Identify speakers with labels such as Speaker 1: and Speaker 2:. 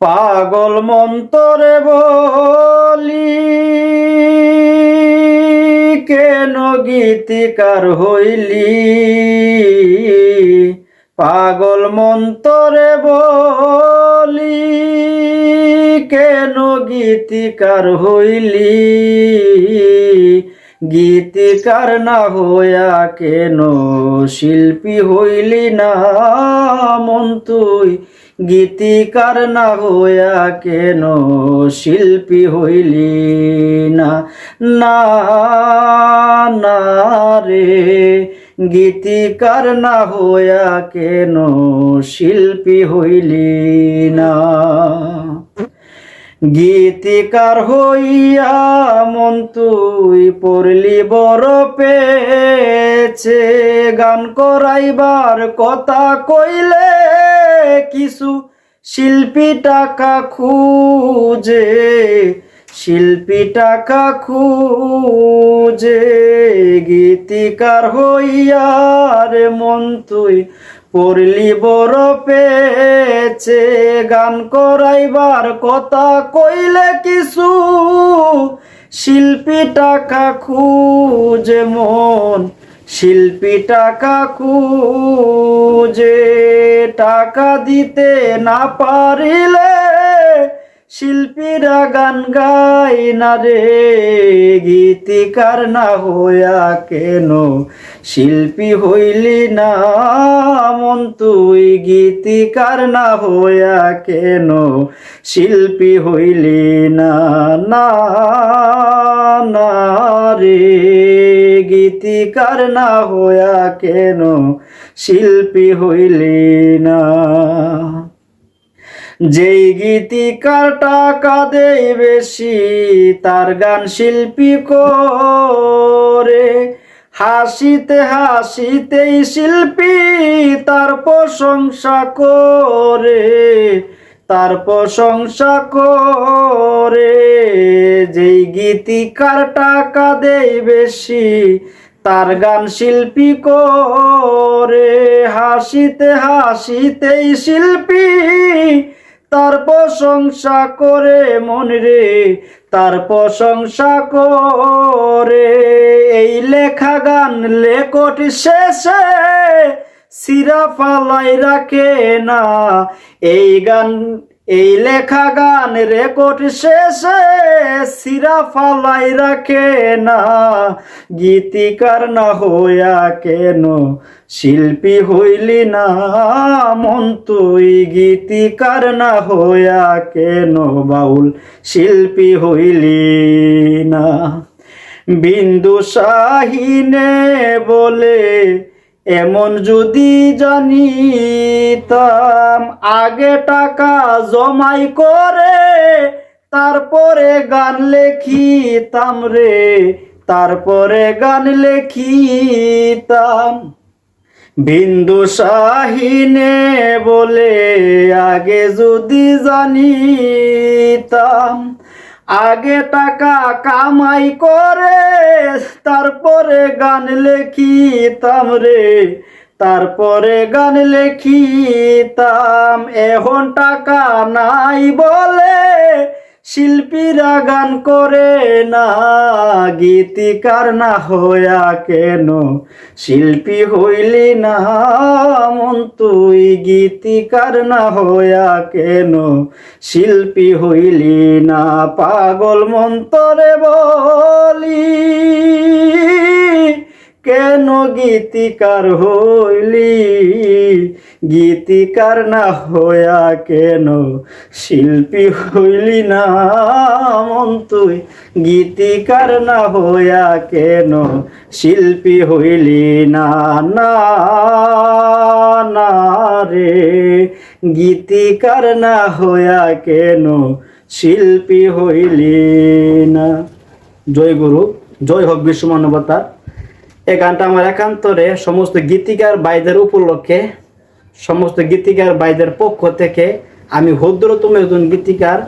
Speaker 1: পাগল মন্তরে বলি কেন গীতিকার হইলি। পাগল মন্তরে বলি কেন গীতিকার হইলি। গীতিকার না হইয়া কেন শিল্পী হইলি না। মন তুই গীতিকার না হইয়া কেন শিল্পী হইলি না। না না রে, গীতিকার না হইয়া কেন শিল্পী হইলি না। গীতিকার হইয়া মন তুই পড়লি বড় পেয়েছে। গান করাইবার কথা কইলে কিছু শিল্পী টাকা খুঁজে। শিল্পী টাকা খুঁজে। গীতিকার হইয়া রে মন তুই পড়লি বড় পেয়েছে। গান করাইবার কথা কইলে কিছু শিল্পী টাকা খুঁজে। মন শিল্পী টাকা খুঁজে। টাকা দিতে না পারিলে শিল্পীরা গান গায় না রে। গীতিকার না হইয়া কেন শিল্পী হইলি না। মন তুই গীতিকার না হইয়া কেন শিল্পী হইলি না। না না রে, গীতিকার না হইয়া কেন শিল্পী হইলি না। যেই গীতিকার টাকা দেয় বেশি তার গান শিল্পী করে। হাসিতে হাসিতেই শিল্পী তার প্রশংসা করে। তার প্রশংসা করে। যেই গীতিকার টাকা দেয় বেশি তার গান শিল্পী করে। হাসিতে হাসিতেই শিল্পী তার প্রশংসা করে। মন রে, তার প্রশংসা করে। এই লেখা গান লেখট শেষে সিরা ফালাই রাখে না। এই লেখা গান রেকর্ড শেষে সিরা ফালাই রাখে না। গীতিকার না হইয়া কেন শিল্পী হইলি না। মন তুই গীতিকার না হইয়া কেন বাউল শিল্পী হইলি না। বিন্দু শাহিনে বলে এমন যদি জানিতাম আগে টাকা জমাই করে তারপরে গান লেখিতাম রে। তারপরে গান লেখিতাম। বিন্দু শাহিনে বলে আগে যদি জানিতাম আগে টাকা কামাই করে তারপরে গান লেখিতাম রে। তারপরে গান লেখিতাম। এখন টাকা নাই বলে শিল্পীরা গান করে না। গীতিকার না হইয়া কেন শিল্পী হইলি না। মন তুই গীতিকার না হইয়া কেন শিল্পী হইলি না। পাগল মন্তরে বলি কেন গীতিকার হইলি। গীতিকার না হইয়া কেন শিল্পী হইলি না। মন তুই গীতিকার না হইয়া কেন শিল্পী হইলি না। না না রে, গীতিকার না হইয়া কেন শিল্পী হইলি না। জয় গুরু, জয় হোক বিশ্ব মানবতার। এই গানটা আমার একান্তরে সমস্ত গীতিকার ভাইদের উপলক্ষে, সমস্ত গীতিকার ভাইদের পক্ষ থেকে আমি ক্ষুদ্রতম একজন গীতিকার